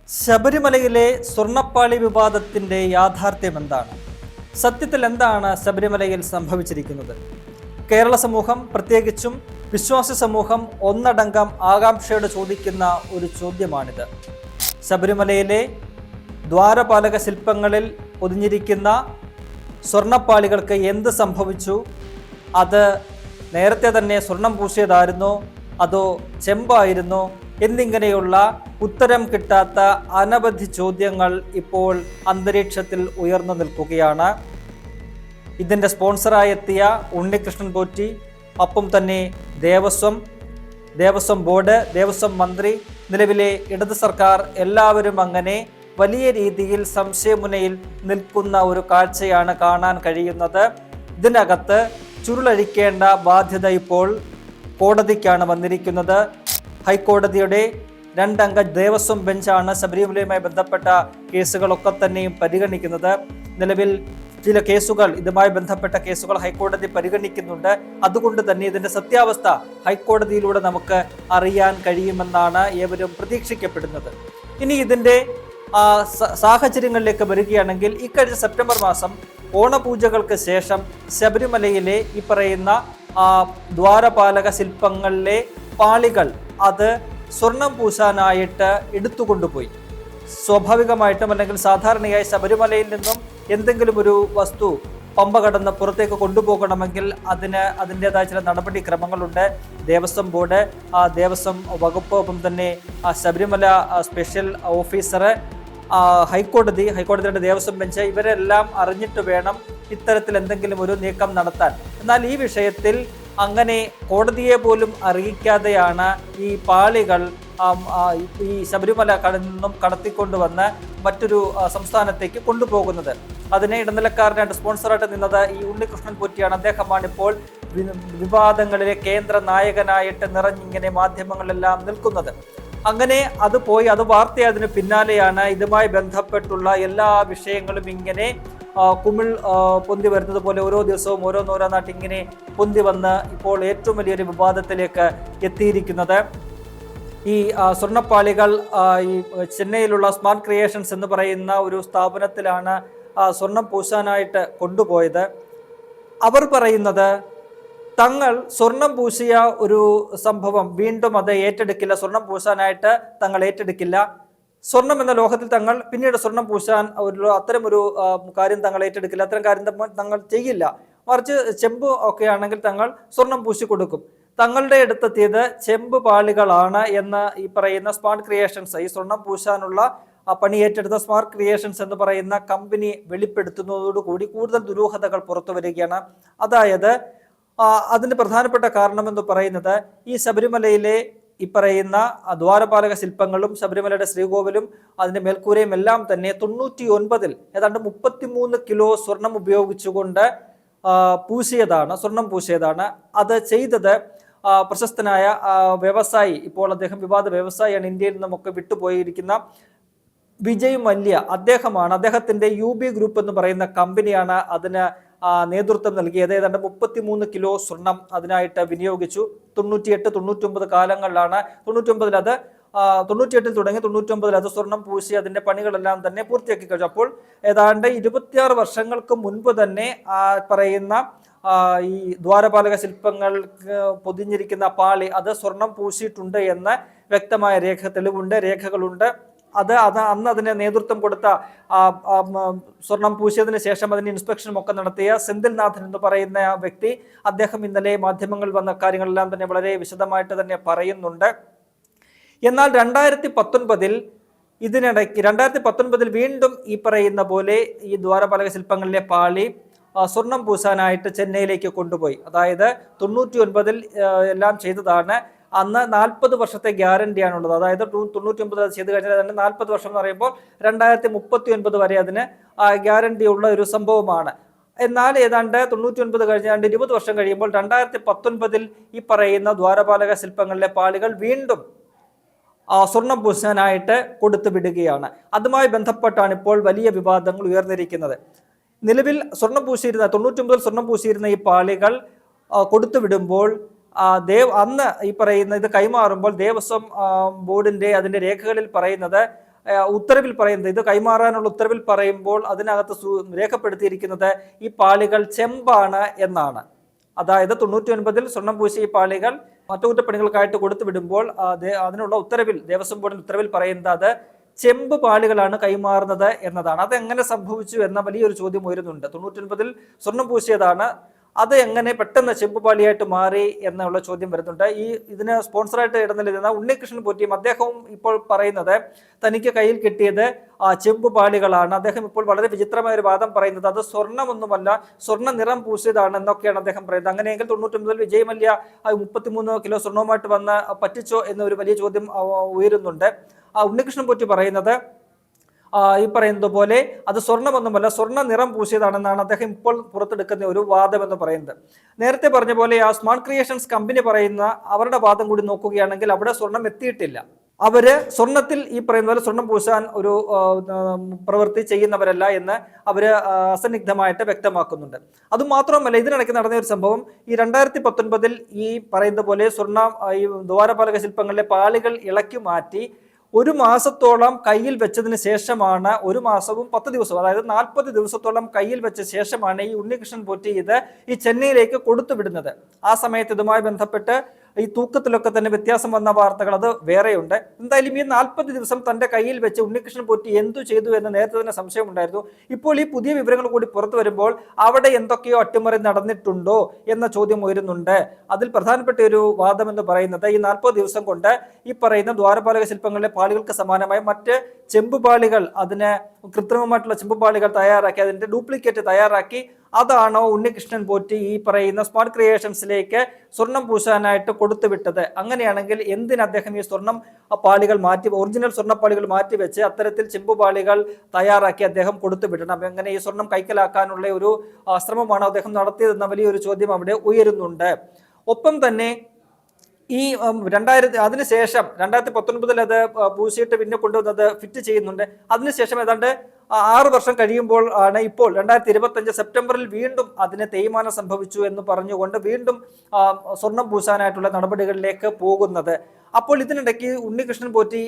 ശബരിമലയിലെ സ്വർണ്ണപ്പാളി വിവാദത്തിൻ്റെ യാഥാർത്ഥ്യം എന്താണ്? സത്യത്തിൽ എന്താണ് ശബരിമലയിൽ സംഭവിച്ചിരിക്കുന്നത്? കേരള സമൂഹം, പ്രത്യേകിച്ചും വിശ്വാസി സമൂഹം ഒന്നടങ്കം ആകാംക്ഷയോടെ ചോദിക്കുന്ന ഒരു ചോദ്യമാണിത്. ശബരിമലയിലെ ദ്വാരപാലക ശില്പങ്ങളിൽ പൊതിഞ്ഞിരിക്കുന്ന സ്വർണ്ണപ്പാളികൾക്ക് എന്ത് സംഭവിച്ചു? അത് നേരത്തെ തന്നെ സ്വർണം പൂശിയതായിരുന്നോ അതോ ചെമ്പായിരുന്നോ എന്നിങ്ങനെയുള്ള ഉത്തരം കിട്ടാത്ത അനവധി ചോദ്യങ്ങൾ ഇപ്പോൾ അന്തരീക്ഷത്തിൽ ഉയർന്നു നിൽക്കുകയാണ്. ഇതിൻ്റെ സ്പോൺസറായി എത്തിയ ഉണ്ണികൃഷ്ണൻ പോറ്റി, ഒപ്പം തന്നെ ദേവസ്വം ബോർഡ്, ദേവസ്വം മന്ത്രി, നിലവിലെ ഇടത് സർക്കാർ എല്ലാവരും അങ്ങനെ വലിയ രീതിയിൽ സംശയമുനയിൽ നിൽക്കുന്ന ഒരു കാഴ്ചയാണ് കാണാൻ കഴിയുന്നത്. ഇതിനകത്ത് ചുരുളഴിക്കേണ്ട ബാധ്യത ഇപ്പോൾ കോടതിക്കാണ് വന്നിരിക്കുന്നത്. ഹൈക്കോടതിയുടെ 2 അംഗ ദേവസ്വം ബെഞ്ചാണ് ശബരിമലയുമായി ബന്ധപ്പെട്ട കേസുകളൊക്കെ തന്നെയും പരിഗണിക്കുന്നത്. നിലവിൽ ചില കേസുകൾ, ഇതുമായി ബന്ധപ്പെട്ട കേസുകൾ ഹൈക്കോടതി പരിഗണിക്കുന്നുണ്ട്. അതുകൊണ്ട് തന്നെ ഇതിൻ്റെ സത്യാവസ്ഥ ഹൈക്കോടതിയിലൂടെ നമുക്ക് അറിയാൻ കഴിയുമെന്നാണ് ഏവരും പ്രതീക്ഷിക്കപ്പെടുന്നത്. ഇനി ഇതിൻ്റെ സാഹചര്യങ്ങളിലേക്ക് വരികയാണെങ്കിൽ, ഇക്കഴിഞ്ഞ സെപ്റ്റംബർ മാസം ഓണപൂജകൾക്ക് ശേഷം ശബരിമലയിലെ ഈ പറയുന്ന ദ്വാരപാലക ശില്പങ്ങളിലെ പാളികൾ അത് സ്വർണം പൂശാനായിട്ട് എടുത്തുകൊണ്ടുപോയി. സ്വാഭാവികമായിട്ടും അല്ലെങ്കിൽ സാധാരണയായി ശബരിമലയിൽ നിന്നും എന്തെങ്കിലും ഒരു വസ്തു പമ്പ കടന്ന് പുറത്തേക്ക് കൊണ്ടുപോകണമെങ്കിൽ അതിൻ്റെതായ ചില നടപടിക്രമങ്ങളുണ്ട്. ദേവസ്വം ബോർഡ്, ദേവസ്വം വകുപ്പ്, ഒപ്പം തന്നെ ശബരിമല സ്പെഷ്യൽ ഓഫീസർ, ഹൈക്കോടതിയുടെ ദേവസ്വം ബെഞ്ച്, ഇവരെല്ലാം അറിഞ്ഞിട്ട് വേണം ഇത്തരത്തിൽ എന്തെങ്കിലും ഒരു നീക്കം നടത്താൻ. എന്നാൽ ഈ വിഷയത്തിൽ അങ്ങനെ കോടതിയെ പോലും അറിയിക്കാതെയാണ് ഈ പാളികൾ ഈ ശബരിമല നിന്നും കടത്തിക്കൊണ്ടുവന്ന് മറ്റൊരു സംസ്ഥാനത്തേക്ക് കൊണ്ടുപോകുന്നത്. അതിനെ ഇടനിലക്കാരനായിട്ട് സ്പോൺസറായിട്ട് നിന്നത് ഈ ഉണ്ണികൃഷ്ണൻ പോറ്റിയാണ്. അദ്ദേഹമാണ് ഇപ്പോൾ വിവാദങ്ങളിലെ കേന്ദ്ര നായകനായിട്ട് നിറഞ്ഞിങ്ങനെ മാധ്യമങ്ങളെല്ലാം നിൽക്കുന്നത്. അങ്ങനെ അത് വാർത്തയായതിനു പിന്നാലെയാണ് ഇതുമായി ബന്ധപ്പെട്ടുള്ള എല്ലാ വിഷയങ്ങളും ഇങ്ങനെ കുമിൾ പൊന്തി വരുന്നത് പോലെ ഓരോ ദിവസവും ഓരോന്നായിട്ട് ഇങ്ങനെ പൊന്തി വന്ന് ഇപ്പോൾ ഏറ്റവും വലിയൊരു വിവാദത്തിലേക്ക് എത്തിയിരിക്കുന്നത്. ഈ സ്വർണ്ണപ്പാളികൾ ഈ ചെന്നൈയിലുള്ള സ്മാർട്ട് ക്രിയേഷൻസ് എന്ന് പറയുന്ന ഒരു സ്ഥാപനത്തിലാണ് സ്വർണം പൂശാനായിട്ട് കൊണ്ടുപോയത്. അവർ പറയുന്നത് തങ്ങൾ സ്വർണം പൂശിയ ഒരു സംഭവം വീണ്ടും അത് ഏറ്റെടുക്കില്ല, സ്വർണം പൂശാനായിട്ട് തങ്ങൾ ഏറ്റെടുക്കില്ല. സ്വർണം എന്ന ലോഹത്തിൽ തങ്ങൾ പിന്നീട് സ്വർണം പൂശാൻ അത്തരമൊരു കാര്യം തങ്ങൾ ഏറ്റെടുക്കില്ല, അത്തരം കാര്യം തങ്ങൾ ചെയ്യില്ല. മറിച്ച് ചെമ്പ് ഒക്കെ ആണെങ്കിൽ തങ്ങൾ സ്വർണം പൂശി കൊടുക്കും. തങ്ങളുടെ അടുത്തെത്തിയത് ചെമ്പ് പാളികളാണ് എന്ന് ഈ പറയുന്ന സ്മാർട്ട് ക്രിയേഷൻസ്, ഈ സ്വർണം പൂശാനുള്ള പണി ഏറ്റെടുത്ത സ്മാർട്ട് ക്രിയേഷൻസ് എന്ന് പറയുന്ന കമ്പനി വെളിപ്പെടുത്തുന്നതോടുകൂടി കൂടുതൽ ദുരൂഹതകൾ പുറത്തു വരികയാണ്. അതായത് അതിന് പ്രധാനപ്പെട്ട കാരണമെന്ന് പറയുന്നത് ഈ ശബരിമലയിലെ ഈ പറയുന്ന ദ്വാരപാലക ശില്പങ്ങളും ശബരിമലയുടെ ശ്രീകോവിലും അതിൻ്റെ മേൽക്കൂരയും എല്ലാം തന്നെ 99 ഏതാണ്ട് 33 കിലോ സ്വർണം ഉപയോഗിച്ചുകൊണ്ട് സ്വർണം പൂശിയതാണ്. അത് ചെയ്തത് പ്രശസ്തനായ വ്യവസായി, ഇപ്പോൾ അദ്ദേഹം വിവാദ വ്യവസായിയാണ്, ഇന്ത്യയിൽ നിന്നുമൊക്കെ വിട്ടുപോയിരിക്കുന്ന വിജയ് മല്യ, അദ്ദേഹമാണ്. അദ്ദേഹത്തിൻ്റെ UB ഗ്രൂപ്പ് എന്ന് പറയുന്ന കമ്പനിയാണ് അതിന് നേതൃത്വം നൽകിയത്. ഏതാണ്ട് 33 കിലോ സ്വർണം അതിനായിട്ട് വിനിയോഗിച്ചു. 98-99 കാലങ്ങളിലാണ്. 98-ൽ തുടങ്ങി 99-ൽ അത് സ്വർണം പൂശി അതിൻ്റെ പണികളെല്ലാം തന്നെ പൂർത്തിയാക്കി കഴിഞ്ഞു. അപ്പോൾ ഏതാണ്ട് 26 വർഷങ്ങൾക്ക് മുൻപ് തന്നെ പറയുന്ന ഈ ദ്വാരപാലക ശില്പങ്ങൾക്ക് പൊതിഞ്ഞിരിക്കുന്ന പാളി അത് സ്വർണം പൂശിയിട്ടുണ്ട് എന്ന് വ്യക്തമായ രേഖകളുണ്ട്. അന്ന് അതിന് നേതൃത്വം കൊടുത്ത സ്വർണം പൂശിയതിന് ശേഷം അതിന് ഇൻസ്പെക്ഷനും ഒക്കെ നടത്തിയ സെന്തിൽനാഥൻ എന്ന് പറയുന്ന വ്യക്തി, അദ്ദേഹം ഇന്നലെ മാധ്യമങ്ങളിൽ വന്ന കാര്യങ്ങളെല്ലാം തന്നെ വളരെ വിശദമായിട്ട് തന്നെ പറയുന്നുണ്ട്. എന്നാൽ 2019 വീണ്ടും ഈ പറയുന്ന പോലെ ഈ ദ്വാരപാലക ശില്പങ്ങളിലെ പാളി സ്വർണം പൂശാനായിട്ട് ചെന്നൈയിലേക്ക് കൊണ്ടുപോയി. അതായത് 99-ൽ എല്ലാം ചെയ്തതാണ്. അന്ന് 40 വർഷത്തെ ഗ്യാരണ്ടിയാണുള്ളത്. അതായത് 99 ചെയ്ത് കഴിഞ്ഞാൽ തന്നെ 40 വർഷം എന്ന് പറയുമ്പോൾ 2039 വരെ അതിന് ഗ്യാരണ്ടി ഉള്ള ഒരു സംഭവമാണ്. എന്നാൽ ഏതാണ്ട് 99 കഴിഞ്ഞാണ്ട് 20 വർഷം കഴിയുമ്പോൾ 2019-ൽ ഈ പറയുന്ന ദ്വാരപാലക ശില്പങ്ങളിലെ പാളികൾ വീണ്ടും സ്വർണം പൂശാനായിട്ട് കൊടുത്തു വിടുകയാണ്. അതുമായി ബന്ധപ്പെട്ടാണ് ഇപ്പോൾ വലിയ വിവാദങ്ങൾ ഉയർന്നിരിക്കുന്നത്. നിലവിൽ 99-ൽ സ്വർണം പൂശിയിരുന്ന ഈ പാളികൾ കൊടുത്തു വിടുമ്പോൾ അന്ന് ഈ പറയുന്ന ഇത് കൈമാറുമ്പോൾ ദേവസ്വം ബോർഡിന്റെ അതിന്റെ രേഖകളിൽ പറയുന്നത് ഉത്തരവിൽ പറയുന്നത്, ഇത് കൈമാറാനുള്ള ഉത്തരവിൽ പറയുമ്പോൾ അതിനകത്ത് രേഖപ്പെടുത്തിയിരിക്കുന്നത് ഈ പാളികൾ ചെമ്പാണ് എന്നാണ്. അതായത് 99 സ്വർണം പൂശിയ ഈ പാളികൾ അറ്റകുറ്റപ്പണികൾക്കായിട്ട് കൊടുത്തു വിടുമ്പോൾ അതിനുള്ള ഉത്തരവിൽ, ദേവസ്വം ബോർഡിന്റെ ഉത്തരവിൽ പറയുന്നത് അത് ചെമ്പ് പാളികളാണ് കൈമാറുന്നത് എന്നതാണ്. അതെങ്ങനെ സംഭവിച്ചു എന്ന വലിയൊരു ചോദ്യം ഉയരുന്നുണ്ട്. 99 സ്വർണം പൂശിയതാണ്, അത് എങ്ങനെ പെട്ടെന്ന് ചെമ്പ് പാളിയായിട്ട് മാറി എന്നുള്ള ചോദ്യം വരുന്നുണ്ട്. ഇതിന് സ്പോൺസറായിട്ട് ഇടനിലിരുന്ന ഉണ്ണികൃഷ്ണൻ പോറ്റിയും അദ്ദേഹവും ഇപ്പോൾ പറയുന്നത് തനിക്ക് കയ്യിൽ കിട്ടിയത് ചെമ്പ് പാളികളാണ്. അദ്ദേഹം ഇപ്പോൾ വളരെ വിചിത്രമായ ഒരു വാദം പറയുന്നത് അത് സ്വർണ്ണമൊന്നുമല്ല, സ്വർണ്ണ നിറം പൂശിയതാണ് എന്നൊക്കെയാണ് അദ്ദേഹം പറയുന്നത്. അങ്ങനെയെങ്കിൽ 99 വിജയ് മല്യ 33 കിലോ സ്വർണവുമായിട്ട് വന്ന് പറ്റിച്ചോ എന്നൊരു വലിയ ചോദ്യം ഉയരുന്നുണ്ട്. ഉണ്ണികൃഷ്ണൻ പോറ്റി പറയുന്നത് ഈ പറയുന്നത് പോലെ അത് സ്വർണ്ണമൊന്നുമല്ല, സ്വർണ്ണ നിറം പൂശിയതാണെന്നാണ് അദ്ദേഹം ഇപ്പോൾ പുറത്തെടുക്കുന്ന ഒരു വാദം എന്ന് പറയുന്നത്. നേരത്തെ പറഞ്ഞ പോലെ ആ സ്മാർട്ട് ക്രിയേഷൻസ് കമ്പനി പറയുന്ന അവരുടെ വാദം കൂടി നോക്കുകയാണെങ്കിൽ അവിടെ സ്വർണം എത്തിയിട്ടില്ല. അവര് സ്വർണത്തിൽ ഈ പറയുന്ന പോലെ സ്വർണം പൂശാൻ ഒരു പ്രവൃത്തി ചെയ്യുന്നവരല്ല എന്ന് അവര് അസന്നിഗ്ധമായിട്ട് വ്യക്തമാക്കുന്നുണ്ട്. അതുമാത്രമല്ല, ഇതിനിടയ്ക്ക് നടന്ന ഒരു സംഭവം, ഈ 2019 ഈ പറയുന്ന പോലെ ഈ ദ്വാരപാലക ശില്പങ്ങളിലെ പാളികൾ ഇളക്കി മാറ്റി 1 മാസത്തോളം കയ്യിൽ വെച്ചതിന് ശേഷമാണ്, 1 മാസവും 10 ദിവസവും, അതായത് 40 ദിവസത്തോളം കയ്യിൽ വെച്ച ശേഷമാണ് ഈ ഉണ്ണികൃഷ്ണൻ പോറ്റി ഇത് ഈ ചെന്നൈയിലേക്ക് കൊടുത്തുവിടുന്നത്. ആ സമയത്ത് ഇതുമായി ബന്ധപ്പെട്ട് ഈ തൂക്കത്തിലൊക്കെ തന്നെ വ്യത്യാസം വന്ന വാർത്തകൾ അത് വേറെയുണ്ട്. എന്തായാലും ഈ 40 ദിവസം തന്റെ കയ്യിൽ വെച്ച് ഉണ്ണികൃഷ്ണൻ പോറ്റി എന്തു ചെയ്തു എന്ന് നേരത്തെ തന്നെ സംശയമുണ്ടായിരുന്നു. ഇപ്പോൾ ഈ പുതിയ വിവരങ്ങൾ കൂടി പുറത്തു വരുമ്പോൾ അവിടെ എന്തൊക്കെയോ അട്ടിമറി നടന്നിട്ടുണ്ടോ എന്ന ചോദ്യം ഉയരുന്നുണ്ട്. അതിൽ പ്രധാനപ്പെട്ട ഒരു വാദം എന്ന് പറയുന്നത് ഈ 40 ദിവസം കൊണ്ട് ഈ പറയുന്ന ദ്വാരപാലക ശില്പങ്ങളിലെ പാളികൾക്ക് സമാനമായി മറ്റ് ചെമ്പുപാളികൾ, അതിന് കൃത്രിമമായിട്ടുള്ള ചെമ്പുപാളികൾ തയ്യാറാക്കി അതിന്റെ ഡ്യൂപ്ലിക്കേറ്റ് തയ്യാറാക്കി അതാണോ ഉണ്ണികൃഷ്ണൻ പോറ്റി ഈ പറയുന്ന സ്മാർട്ട് ക്രിയേഷൻസിലേക്ക് സ്വർണം പൂശാനായിട്ട് കൊടുത്തുവിട്ടത്? അങ്ങനെയാണെങ്കിൽ എന്തിന് അദ്ദേഹം ഈ സ്വർണം പാളികൾ ഒറിജിനൽ സ്വർണ്ണപ്പാളികൾ മാറ്റിവെച്ച് അത്തരത്തിൽ ചെമ്പുപാളികൾ തയ്യാറാക്കി അദ്ദേഹം കൊടുത്തുവിടണം? എങ്ങനെ ഈ സ്വർണം കൈക്കലാക്കാനുള്ള ഒരു ശ്രമമാണോ അദ്ദേഹം നടത്തിയതെന്ന വലിയൊരു ചോദ്യം അവിടെ ഉയരുന്നുണ്ട്. ഒപ്പം തന്നെ ഈ അതിനുശേഷം 2019 അത് പൂശിയിട്ട് പിന്നെ കൊണ്ടുവന്നത് ഫിറ്റ് ചെയ്യുന്നുണ്ട്. അതിനുശേഷം ഏതാണ്ട് 6 വർഷം കഴിയുമ്പോൾ ആണ് ഇപ്പോൾ 2025 സെപ്റ്റംബറിൽ വീണ്ടും അതിന് തേയ്മാനം സംഭവിച്ചു എന്ന് പറഞ്ഞുകൊണ്ട് വീണ്ടും സ്വർണം പൂശാനായിട്ടുള്ള നടപടികളിലേക്ക് പോകുന്നത്. അപ്പോൾ ഇതിനിടയ്ക്ക് ഉണ്ണികൃഷ്ണൻ പോറ്റി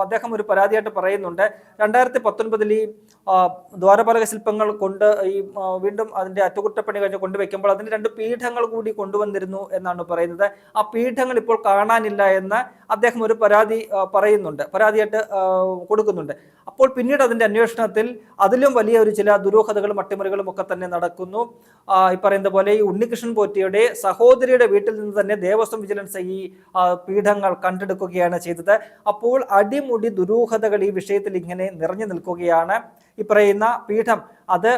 അദ്ദേഹം ഒരു പരാതിയായിട്ട് പറയുന്നുണ്ട്, 2019 ഈ ദ്വാരപാലക ശില്പങ്ങൾ കൊണ്ട് വീണ്ടും അതിന്റെ അറ്റകുറ്റപ്പണി കഴിഞ്ഞ് കൊണ്ടുവയ്ക്കുമ്പോൾ അതിന് 2 പീഠങ്ങൾ കൂടി കൊണ്ടുവന്നിരുന്നു എന്നാണ് പറയുന്നത്. ആ പീഠങ്ങൾ ഇപ്പോൾ കാണാനില്ല എന്ന് അദ്ദേഹം ഒരു പരാതിയായിട്ട് കൊടുക്കുന്നുണ്ട്. അപ്പോൾ പിന്നീട് അതിന്റെ അന്വേഷണത്തിൽ അതിലും വലിയ ചില ദുരൂഹതകളും അട്ടിമറികളും ഒക്കെ തന്നെ നടക്കുന്നു. ഈ പറയുന്ന പോലെ ഈ ഉണ്ണികൃഷ്ണൻ പോറ്റിയുടെ സഹോദരിയുടെ വീട്ടിൽ നിന്ന് തന്നെ ദേവസ്വം വിജിലൻസ് ഈ പീഠങ്ങൾ കണ്ടെടുക്കുകയാണ് ചെയ്തത്. അപ്പോൾ അടിമുടി ദുരൂഹതകൾ ഈ വിഷയത്തിൽ ഇങ്ങനെ നിറഞ്ഞു നിൽക്കുകയാണ്. ഈ പറയുന്ന പീഠം അത്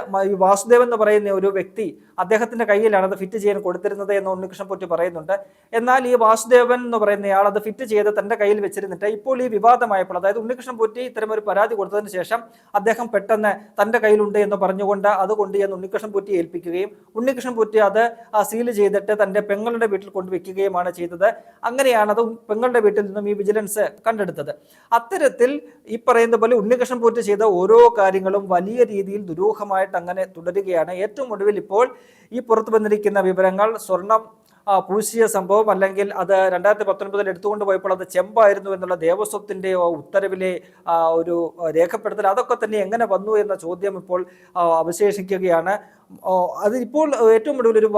വാസുദേവൻ എന്ന് പറയുന്ന ഒരു വ്യക്തി, അദ്ദേഹത്തിന്റെ കയ്യിലാണ് അത് ഫിറ്റ് ചെയ്യാൻ കൊടുത്തിരുന്നത് എന്ന് ഉണ്ണികൃഷ്ണൻ പോറ്റി പറയുന്നുണ്ട്. എന്നാൽ ഈ വാസുദേവൻ എന്ന് പറയുന്നയാൾ അത് ഫിറ്റ് ചെയ്ത് തന്റെ കയ്യിൽ വെച്ചിരുന്നിട്ട് ഇപ്പോൾ ഈ വിവാദമായപ്പോൾ, അതായത് ഉണ്ണികൃഷ്ണൻ പോറ്റി ഇത്തരം ഒരു പരാതി കൊടുത്തതിന് ശേഷം അദ്ദേഹം പെട്ടെന്ന് തന്റെ കയ്യിലുണ്ട് എന്ന് പറഞ്ഞുകൊണ്ട് അതുകൊണ്ട് എന്ന് ഉണ്ണികൃഷ്ണൻ പോറ്റി ഏൽപ്പിക്കുകയും ഉണ്ണികൃഷ്ണൻ പോറ്റി അത് സീൽ ചെയ്തിട്ട് തന്റെ പെങ്ങളുടെ വീട്ടിൽ കൊണ്ടുവയ്ക്കുകയുമാണ് ചെയ്തത്. അങ്ങനെയാണ് അത് പെങ്ങളുടെ വീട്ടിൽ നിന്നും ഈ വിജിലൻസ് കണ്ടെടുത്തത്. അത്തരത്തിൽ ഈ പറയുന്ന പോലെ ഉണ്ണികൃഷ്ണൻ പോറ്റി ചെയ്ത ഓരോ കാര്യങ്ങളും വലിയ രീതിയിൽ ദുരൂഹമായിട്ട് അങ്ങനെ തുടരുകയാണ്. ഏറ്റവും ഒടുവിൽ ഇപ്പോൾ ഈ പുറത്തു വന്നിരിക്കുന്ന വിവരങ്ങൾ സ്വർണം പൂശിയ സംഭവം, അല്ലെങ്കിൽ അത് 2019 എടുത്തുകൊണ്ട് പോയപ്പോൾ അത് ചെമ്പായിരുന്നു എന്നുള്ള ദേവസ്വത്തിന്റെ ഉത്തരവിലെ ഒരു രേഖപ്പെടുത്തൽ, അതൊക്കെ തന്നെ എങ്ങനെ വന്നു എന്ന ചോദ്യം ഇപ്പോൾ അവശേഷിക്കുകയാണ്. അതിപ്പോൾ ഏറ്റവും ഒടുവിൽ ഒരു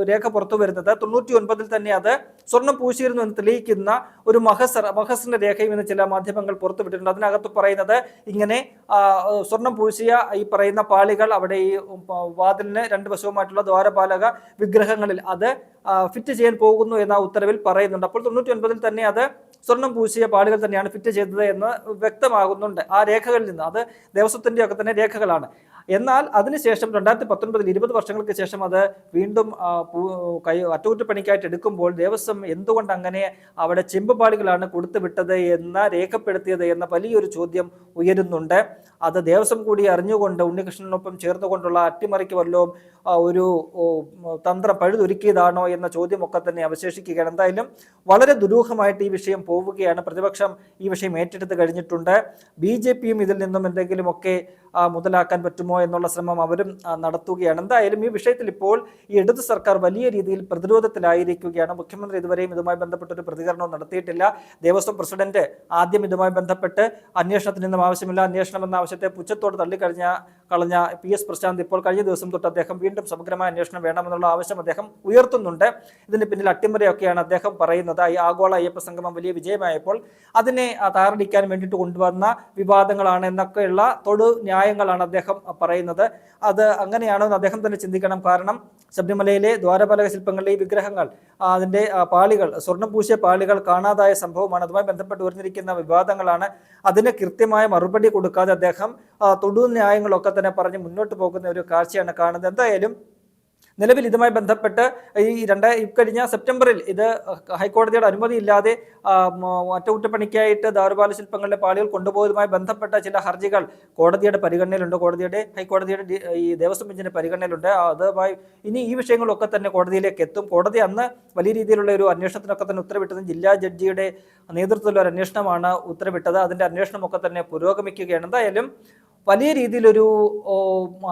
രേഖ പുറത്തു വരുന്നത് 99 തന്നെ അത് സ്വർണം പൂശിയിരുന്നു എന്ന് തെളിയിക്കുന്ന ഒരു മഹസറിന്റെ രേഖയും ഇന്ന് ചില മാധ്യമങ്ങൾ പുറത്തുവിട്ടിട്ടുണ്ട്. അതിനകത്ത് പറയുന്നത് ഇങ്ങനെ സ്വർണം പൂശിയ ഈ പറയുന്ന പാളികൾ അവിടെ ഈ വാതിലിന് 2 വശവുമായിട്ടുള്ള ദ്വാരപാലക വിഗ്രഹങ്ങളിൽ അത് ഫിറ്റ് ചെയ്യാൻ പോകുന്നു എന്ന ഉത്തരവിൽ പറയുന്നുണ്ട്. അപ്പോൾ 99 തന്നെ അത് സ്വർണം പൂശിയ പാളികൾ തന്നെയാണ് ഫിറ്റ് ചെയ്തത് എന്ന് വ്യക്തമാകുന്നുണ്ട് ആ രേഖകളിൽ നിന്ന്. അത് ദേവസ്വത്തിന്റെ ഒക്കെ തന്നെ രേഖകളാണ്. എന്നാൽ അതിനുശേഷം 2019 20 വർഷങ്ങൾക്ക് ശേഷം അത് വീണ്ടും അറ്റകുറ്റപ്പണിക്കായിട്ട് എടുക്കുമ്പോൾ ദേവസ്വം എന്തുകൊണ്ട് അങ്ങനെ അവിടെ ചെമ്പുപാളികളാണ് കൊടുത്തുവിട്ടത് രേഖപ്പെടുത്തിയത് എന്ന വലിയൊരു ചോദ്യം ഉയരുന്നുണ്ട്. അത് ദേവസ്വം കൂടി അറിഞ്ഞുകൊണ്ട് ഉണ്ണികൃഷ്ണനൊപ്പം ചേർന്നുകൊണ്ടുള്ള അട്ടിമറിക്ക് വല്ലതും ഒരു തന്ത്രം പഴുതൊരുക്കിയതാണോ എന്ന ചോദ്യമൊക്കെ തന്നെ അവശേഷിക്കുകയാണ്. എന്തായാലും വളരെ ദുരൂഹമായിട്ട് ഈ വിഷയം പോവുകയാണ്. പ്രതിപക്ഷം ഈ വിഷയം ഏറ്റെടുത്ത് കഴിഞ്ഞിട്ടുണ്ട്. BJPയും ഇതിൽ നിന്നും എന്തെങ്കിലുമൊക്കെ മുതലാക്കാൻ പറ്റുമോ എന്നുള്ള ശ്രമം അവരും നടത്തുകയാണ്. എന്തായാലും ഈ വിഷയത്തിൽ ഇപ്പോൾ ഈ ഇടത് സർക്കാർ വലിയ രീതിയിൽ പ്രതിരോധത്തിലായിരിക്കുകയാണ്. മുഖ്യമന്ത്രി ഇതുവരെയും ഇതുമായി ബന്ധപ്പെട്ട ഒരു പ്രതികരണവും നടത്തിയിട്ടില്ല. ദേവസ്വം പ്രസിഡന്റ് ആദ്യം ഇതുമായി ബന്ധപ്പെട്ട് അന്വേഷണത്തിനൊന്നും ആവശ്യമില്ല, അന്വേഷണം എന്ന ആവശ്യത്തെ പുച്ഛത്തോട് കളഞ്ഞ PS പ്രശാന്ത് ഇപ്പോൾ കഴിഞ്ഞ ദിവസം തൊട്ട് അദ്ദേഹം വീണ്ടും സമഗ്രമായ അന്വേഷണം വേണമെന്നുള്ള ആവശ്യം അദ്ദേഹം ഉയർത്തുന്നുണ്ട്. ഇതിന് പിന്നിൽ അട്ടിമറിയൊക്കെയാണ് അദ്ദേഹം പറയുന്നത്. ഈ ആഗോള അയ്യപ്പ സംഗമം വലിയ വിജയമായപ്പോൾ അതിനെ താറടിക്കാൻ വേണ്ടിയിട്ട് കൊണ്ടുവന്ന വിവാദങ്ങളാണ് എന്നൊക്കെയുള്ള തൊടു ന്യായങ്ങളാണ് അദ്ദേഹം പറയുന്നത്. അത് അങ്ങനെയാണോ എന്ന് അദ്ദേഹം തന്നെ ചിന്തിക്കണം. കാരണം ശബരിമലയിലെ ദ്വാരപാലക ശില്പങ്ങളിലെ ഈ വിഗ്രഹങ്ങൾ, അതിൻ്റെ പാളികൾ, സ്വർണ്ണം പൂശിയ പാളികൾ കാണാതായ സംഭവമാണ്. അതുമായി ബന്ധപ്പെട്ട് ഉയർന്നിരിക്കുന്ന വിവാദങ്ങളാണ്. അതിന് കൃത്യമായ മറുപടി കൊടുക്കാതെ അദ്ദേഹം തൊടു ന്യായങ്ങളൊക്കെ തന്നെ പറഞ്ഞ് മുന്നോട്ട് പോകുന്ന ഒരു കാഴ്ചയാണ് കാണുന്നത്. എന്തായാലും നിലവിൽ ഇതുമായി ബന്ധപ്പെട്ട് ഇക്കഴിഞ്ഞ സെപ്റ്റംബറിൽ ഇത് ഹൈക്കോടതിയുടെ അനുമതിയില്ലാതെ അറ്റകുറ്റപ്പണിക്കായിട്ട് ദ്വാരപാല ശില്പങ്ങളിലെ പാളികൾ കൊണ്ടുപോയതുമായി ബന്ധപ്പെട്ട ചില ഹർജികൾ കോടതിയുടെ പരിഗണനയിലുണ്ട്. ഹൈക്കോടതിയുടെ ഈ ദേവസ്വം ബെഞ്ചിന്റെ പരിഗണനയിലുണ്ട്. അതുമായി ഇനി ഈ വിഷയങ്ങളൊക്കെ തന്നെ കോടതിയിലേക്ക് എത്തും. കോടതി അന്ന് വലിയ രീതിയിലുള്ള ഒരു അന്വേഷണത്തിനൊക്കെ തന്നെ ഉത്തരവിട്ടത് ജില്ലാ ജഡ്ജിയുടെ നേതൃത്വത്തിലുള്ള ഒരു അന്വേഷണമാണ് ഉത്തരവിട്ടത്. അതിന്റെ അന്വേഷണമൊക്കെ തന്നെ പുരോഗമിക്കുകയാണ്. എന്തായാലും വലിയ രീതിയിലൊരു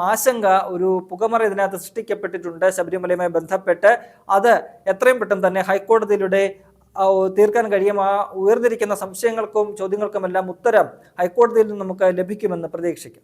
ആശങ്ക, ഒരു പുകമറ ഇതിനകത്ത് സൃഷ്ടിക്കപ്പെട്ടിട്ടുണ്ട് ശബരിമലയുമായി ബന്ധപ്പെട്ട്. അത് എത്രയും പെട്ടെന്ന് തന്നെ ഹൈക്കോടതിയിലൂടെ തീർക്കാൻ കഴിയും. ഉയർന്നിരിക്കുന്ന സംശയങ്ങൾക്കും ചോദ്യങ്ങൾക്കുമെല്ലാം ഉത്തരം ഹൈക്കോടതിയിൽ നിന്ന് നമുക്ക് ലഭിക്കുമെന്ന് പ്രതീക്ഷിക്കും.